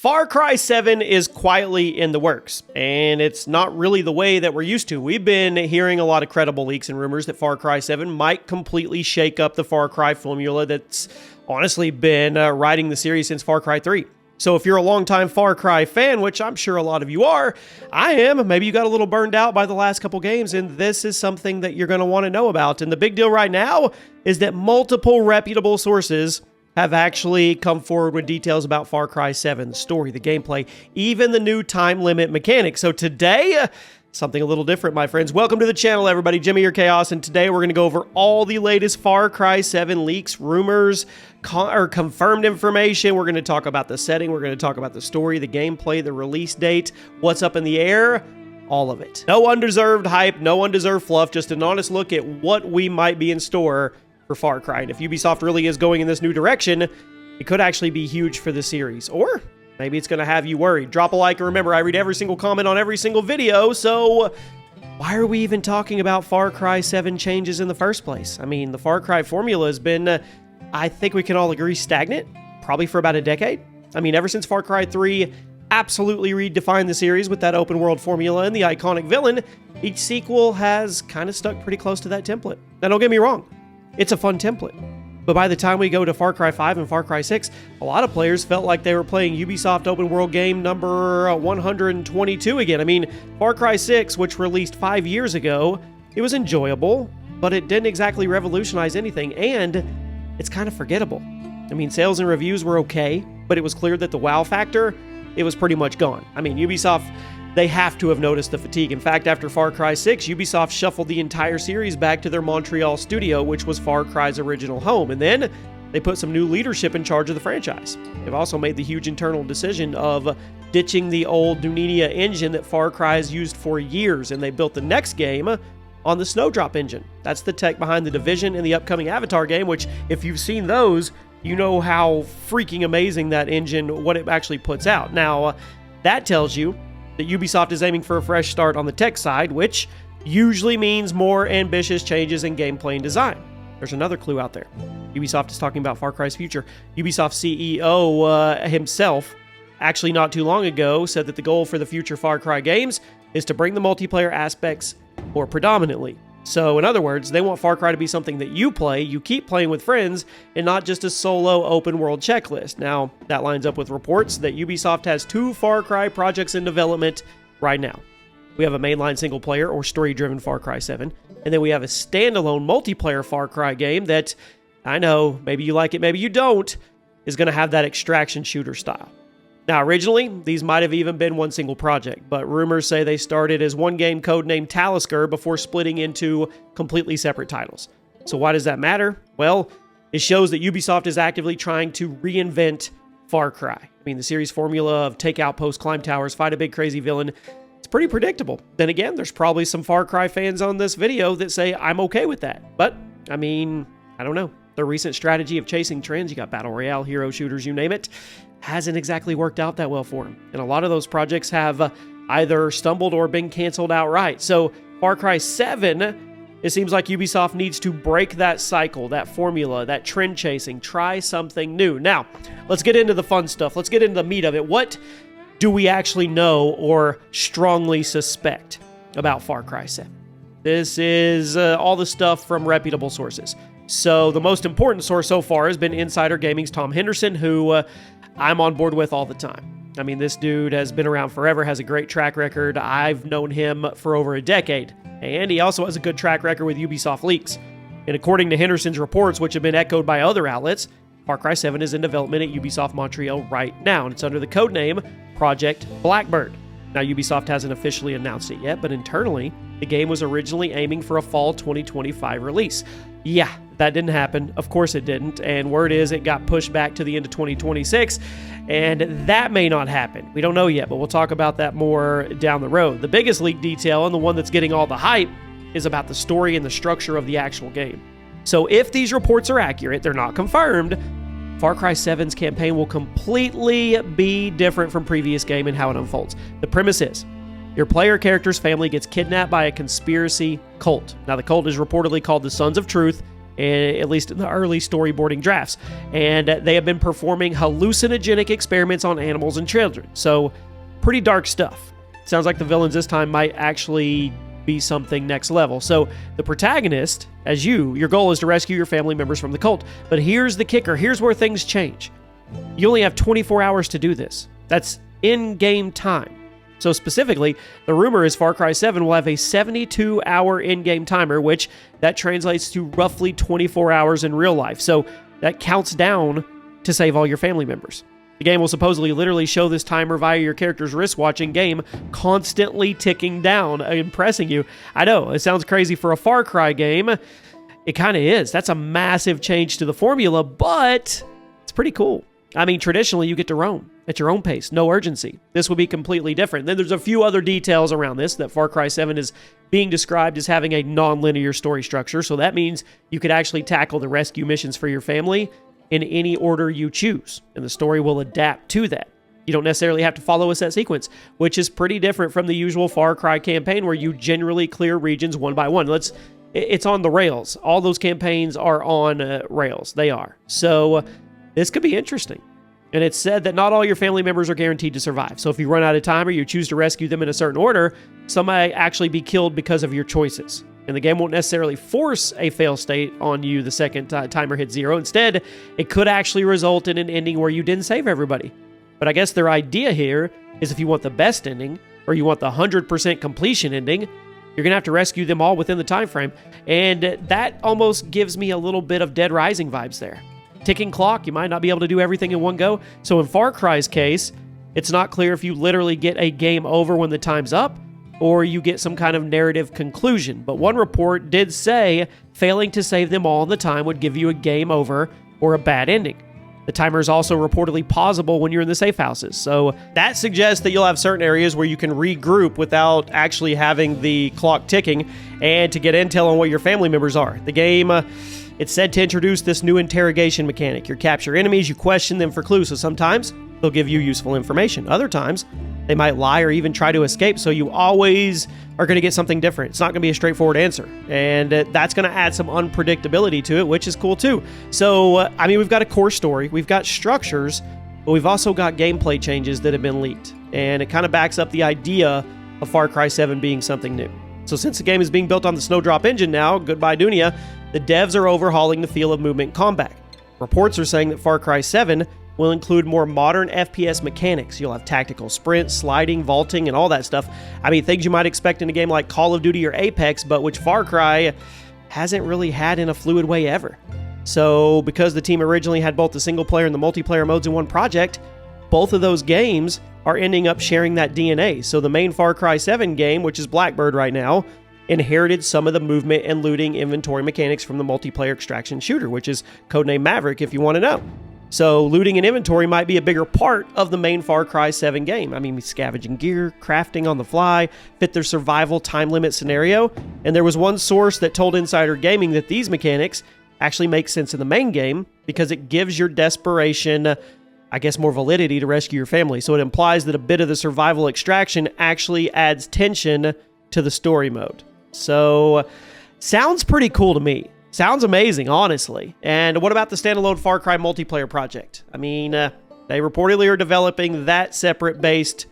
Far Cry 7 is quietly in the works, and it's not really the way that we're used to. We've been hearing a lot of credible leaks and rumors that Far Cry 7 might completely shake up the Far Cry formula that's honestly been riding the series since Far Cry 3. So if you're a longtime Far Cry fan, which I'm sure a lot of you are, I am, maybe you got a little burned out by the last couple games, and this is something that you're going to want to know about. And the big deal right now is that multiple reputable sources have actually come forward with details about Far Cry 7, the story, the gameplay, even the new time limit mechanic. So today, something a little different, my friends. Welcome to the channel, everybody. Jimmy or Chaos, and today we're going to go over all the latest Far Cry 7 leaks, rumors, confirmed information. We're going to talk about the setting. We're going to talk about the story, the gameplay, the release date, what's up in the air, all of it. No undeserved hype, no undeserved fluff, just an honest look at what we might be in store for Far Cry. And if Ubisoft really is going in this new direction, it could actually be huge for the series. Or maybe it's going to have you worried. Drop a like, and remember, I read every single comment on every single video, so why are we even talking about Far Cry 7 changes in the first place? I mean, the Far Cry formula has been, I think we can all agree, stagnant, probably for about a decade. I mean, ever since Far Cry 3 absolutely redefined the series with that open world formula and the iconic villain, each sequel has kind of stuck pretty close to that template. Now, don't get me wrong. It's a fun template. But by the time we go to Far Cry 5 and Far Cry 6, a lot of players felt like they were playing Ubisoft open world game number 122 again. I mean, Far Cry 6, which released 5 years ago, it was enjoyable, but it didn't exactly revolutionize anything, and it's kind of forgettable. I mean, sales and reviews were okay, but it was clear that the wow factor, it was pretty much gone. I mean, Ubisoft, they have to have noticed the fatigue. In fact, after Far Cry 6, Ubisoft shuffled the entire series back to their Montreal studio, which was Far Cry's original home, and then they put some new leadership in charge of the franchise. They've also made the huge internal decision of ditching the old Dunia engine that Far Cry has used for years, and they built the next game on the Snowdrop Engine. That's the tech behind The Division and the upcoming Avatar game, which, if you've seen those, you know how freaking amazing that engine, what it actually puts out. Now, that tells you that Ubisoft is aiming for a fresh start on the tech side, which usually means more ambitious changes in gameplay and design. There's another clue out there. Ubisoft is talking about Far Cry's future. Ubisoft CEO himself, actually not too long ago, said that the goal for the future Far Cry games is to bring the multiplayer aspects more predominantly. So, in other words, they want Far Cry to be something that you play, you keep playing with friends, and not just a solo open-world checklist. Now, that lines up with reports that Ubisoft has 2 Far Cry projects in development right now. We have a mainline single-player or story-driven Far Cry 7, and then we have a standalone multiplayer Far Cry game that, I know, maybe you like it, maybe you don't, is going to have that extraction shooter style. Now, originally, these might have even been one single project, but rumors say they started as one game codenamed Talisker before splitting into completely separate titles. So why does that matter? Well, it shows that Ubisoft is actively trying to reinvent Far Cry. I mean, the series formula of take outposts, climb towers, fight a big crazy villain, it's pretty predictable. Then again, there's probably some Far Cry fans on this video that say, I'm okay with that. But, I mean, I don't know. The recent strategy of chasing trends, you got Battle Royale, hero shooters, you name it, hasn't exactly worked out that well for him. And a lot of those projects have either stumbled or been canceled outright. So Far Cry 7, it seems like Ubisoft needs to break that cycle, that formula, that trend chasing, try something new. Now, let's get into the fun stuff. Let's get into the meat of it. What do we actually know or strongly suspect about Far Cry 7? This is all the stuff from reputable sources. So the most important source so far has been Insider Gaming's Tom Henderson, who I'm on board with all the time. I mean, this dude has been around forever, has a great track record. I've known him for over a decade, and he also has a good track record with Ubisoft leaks. And according to Henderson's reports, which have been echoed by other outlets, Far Cry 7 is in development at Ubisoft Montreal right now, and it's under the codename Project Blackbird. Now, Ubisoft hasn't officially announced it yet, but internally, the game was originally aiming for a fall 2025 release. Yeah, that didn't happen. Of course it didn't. And word is it got pushed back to the end of 2026. And that may not happen. We don't know yet, but we'll talk about that more down the road. The biggest leak detail, and the one that's getting all the hype, is about the story and the structure of the actual game. So if these reports are accurate, they're not confirmed, Far Cry 7's campaign will completely be different from previous game and how it unfolds. The premise is, your player character's family gets kidnapped by a conspiracy cult. Now, the cult is reportedly called the Sons of Truth, at least in the early storyboarding drafts. And they have been performing hallucinogenic experiments on animals and children. So, pretty dark stuff. Sounds like the villains this time might actually be something next level. So, the protagonist, as your goal is to rescue your family members from the cult. But here's the kicker. Here's where things change. You only have 24 hours to do this. That's in-game time. So specifically, the rumor is Far Cry 7 will have a 72-hour in-game timer, which that translates to roughly 24 hours in real life. So that counts down to save all your family members. The game will supposedly literally show this timer via your character's wristwatch in-game, constantly ticking down, impressing you. I know, it sounds crazy for a Far Cry game. It kind of is. That's a massive change to the formula, but it's pretty cool. I mean, traditionally, you get to roam at your own pace, no urgency. This will be completely different. Then there's a few other details around this, that Far Cry 7 is being described as having a non-linear story structure, so that means you could actually tackle the rescue missions for your family in any order you choose, and the story will adapt to that. You don't necessarily have to follow a set sequence, which is pretty different from the usual Far Cry campaign where you generally clear regions one by one. It's on the rails. All those campaigns are on rails. They are. So this could be interesting. And it's said that not all your family members are guaranteed to survive. So if you run out of time or you choose to rescue them in a certain order, some might actually be killed because of your choices. And the game won't necessarily force a fail state on you the second timer hits 0. Instead, it could actually result in an ending where you didn't save everybody. But I guess their idea here is if you want the best ending, or you want the 100% completion ending, you're going to have to rescue them all within the time frame. And that almost gives me a little bit of Dead Rising vibes there. Ticking clock, you might not be able to do everything in one go. So in Far Cry's case, it's not clear if you literally get a game over when the time's up, or you get some kind of narrative conclusion. But one report did say failing to save them all in the time would give you a game over or a bad ending. The timer is also reportedly pausable when you're in the safe houses. So that suggests that you'll have certain areas where you can regroup without actually having the clock ticking and to get intel on what your family members are. The game, it's said to introduce this new interrogation mechanic. You capture enemies, you question them for clues. So sometimes they'll give you useful information. Other times, they might lie or even try to escape, so you always are going to get something different. It's not going to be a straightforward answer, and that's going to add some unpredictability to it, which is cool too. So, I mean, we've got a core story, we've got structures, but we've also got gameplay changes that have been leaked, and it kind of backs up the idea of Far Cry 7 being something new. So since the game is being built on the Snowdrop Engine now, goodbye Dunia, the devs are overhauling the feel of movement combat. Reports are saying that Far Cry 7 will include more modern FPS mechanics. You'll have tactical sprint, sliding, vaulting, and all that stuff. I mean, things you might expect in a game like Call of Duty or Apex, but which Far Cry hasn't really had in a fluid way ever. So, because the team originally had both the single player and the multiplayer modes in one project, both of those games are ending up sharing that DNA. So the main Far Cry 7 game, which is Blackbird right now, inherited some of the movement and looting inventory mechanics from the multiplayer extraction shooter, which is codenamed Maverick if you want to know. So looting and inventory might be a bigger part of the main Far Cry 7 game. I mean, scavenging gear, crafting on the fly, fit their survival time limit scenario. And there was one source that told Insider Gaming that these mechanics actually make sense in the main game because it gives your desperation, I guess, more validity to rescue your family. So it implies that a bit of the survival extraction actually adds tension to the story mode. So sounds pretty cool to me. Sounds amazing, honestly. And what about the standalone Far Cry multiplayer project? I mean, they reportedly are developing that separate based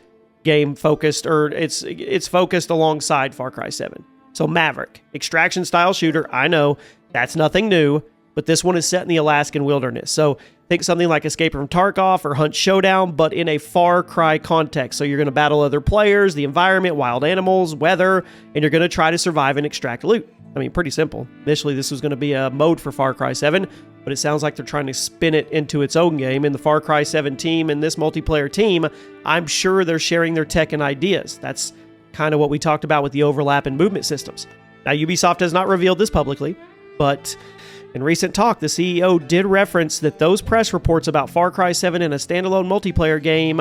game focused, or it's focused alongside Far Cry 7. So Maverick, extraction style shooter, I know, that's nothing new, but this one is set in the Alaskan wilderness. So think something like Escape from Tarkov or Hunt Showdown, but in a Far Cry context. So you're going to battle other players, the environment, wild animals, weather, and you're going to try to survive and extract loot. I mean, pretty simple. Initially, this was going to be a mode for Far Cry 7, but it sounds like they're trying to spin it into its own game. And the Far Cry 7 team and this multiplayer team, I'm sure they're sharing their tech and ideas. That's kind of what we talked about with the overlap in movement systems. Now, Ubisoft has not revealed this publicly, but in recent talk, the CEO did reference that those press reports about Far Cry 7 in a standalone multiplayer game,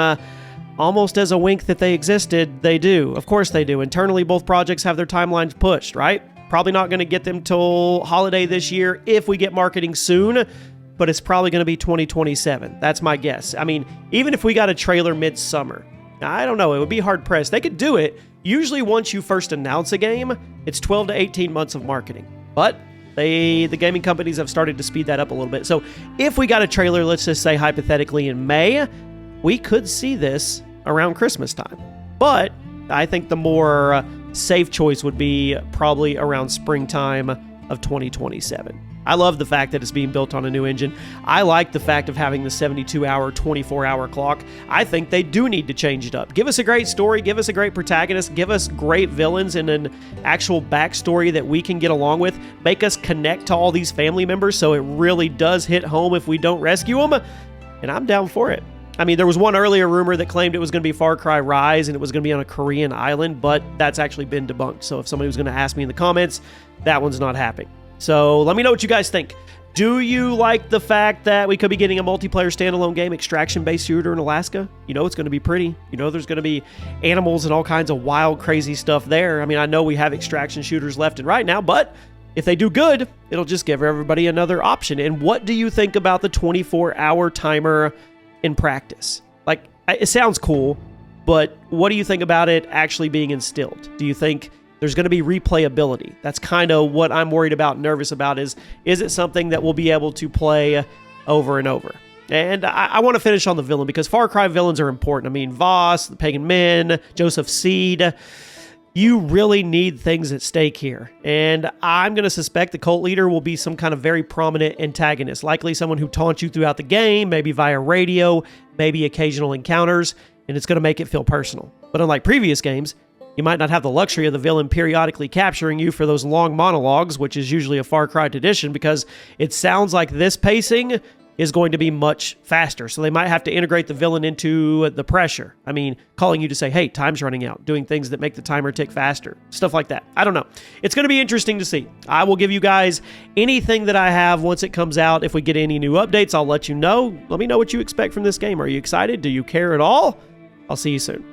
almost as a wink that they existed, they do. Of course they do. Internally, both projects have their timelines pushed, right? Probably not going to get them till holiday this year if we get marketing soon, but it's probably going to be 2027. That's my guess. I mean, even if we got a trailer mid-summer, I don't know. It would be hard-pressed. They could do it. Usually once you first announce a game, it's 12 to 18 months of marketing. But The gaming companies have started to speed that up a little bit. So if we got a trailer, let's just say hypothetically in May, we could see this around Christmas time. But I think the more safe choice would be probably around springtime of 2027. I love the fact that it's being built on a new engine. I like the fact of having the 72-hour, 24-hour clock. I think they do need to change it up. Give us a great story, give us a great protagonist, give us great villains and an actual backstory that we can get along with. Make us connect to all these family members so it really does hit home if we don't rescue them. And I'm down for it. I mean, there was one earlier rumor that claimed it was going to be Far Cry Rise and it was going to be on a Korean island, but that's actually been debunked. So if somebody was going to ask me in the comments, that one's not happening. So let me know what you guys think. Do you like the fact that we could be getting a multiplayer standalone game, extraction-based shooter in Alaska? You know it's going to be pretty. You know there's going to be animals and all kinds of wild, crazy stuff there. I mean, I know we have extraction shooters left and right now, but if they do good, it'll just give everybody another option. And what do you think about the 24-hour timer in practice? Like, it sounds cool, but what do you think about it actually being instilled? Do you think there's going to be replayability? That's kind of what I'm worried about, nervous about, is it something that we'll be able to play over and over? And I want to finish on the villain, because Far Cry villains are important. I mean, Voss, the Pagan Men, Joseph Seed. You really need things at stake here. And I'm going to suspect the cult leader will be some kind of very prominent antagonist, likely someone who taunts you throughout the game, maybe via radio, maybe occasional encounters, and it's going to make it feel personal. But unlike previous games, you might not have the luxury of the villain periodically capturing you for those long monologues, which is usually a Far Cry tradition, because it sounds like this pacing is going to be much faster. So they might have to integrate the villain into the pressure. I mean, calling you to say, hey, time's running out, doing things that make the timer tick faster, stuff like that. I don't know. It's going to be interesting to see. I will give you guys anything that I have once it comes out. If we get any new updates, I'll let you know. Let me know what you expect from this game. Are you excited? Do you care at all? I'll see you soon.